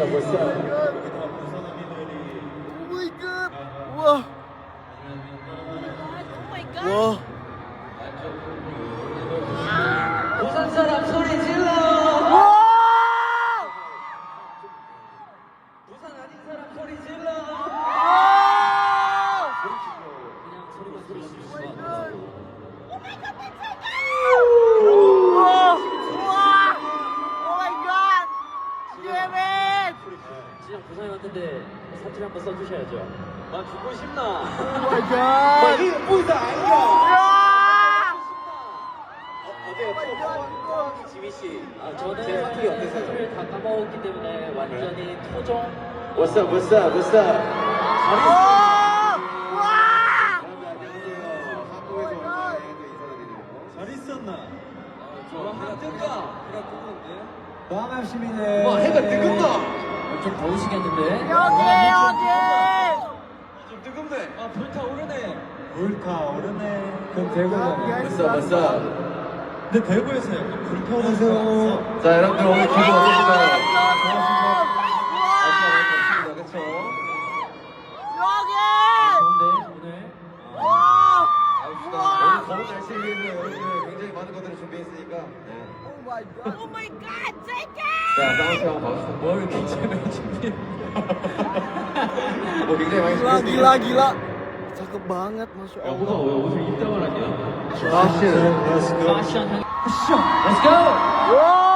what's up? Oh my god. 와. 와. 부산 사람 소리 질러. 부산 아닌 사람 소리 질러. 그냥 소리만 들으시면 좋을 것 같아요. 진짜 부산에 왔는데 사투리 한번 써주셔야죠. 나 죽고 싶나? Oh my god. 이 부산 아니야. 어때요? 지미 씨. 저는 제 사투리 어땠어요? 사투리를 다 까먹었기 때문에 완전히 토종. What's up? What's up? What's up? 잘 있었나? 해가 뜨까? 해가 뜨는데? 반갑습니다. 와 해가 뜨겁다. 좀 더우시겠는데? 좀 뜨겁네. 아 불타오르네. 불타오르네. 그럼 대구잖아. What's up? What's up? 근데 대구에서 약간 불타오르세요. 자 여러분들 오늘 기분 어떠신가요? 그렇죠? 좋은데 오늘 오늘 더운 날씨에 있는 여러분들 굉장히 많은 것들을 준비했으니까. Oh my god, take 자 사무실 한번 가봅시다. 뭘 굉장히 준비해. 뭐 굉장히 많이 Gila, 준비했으니까. gila. Cakep banget, Masya 야 호가 Allah. 왜 옷을 입장을 하냐? Let's go. 패션 향. Let's go. Wow.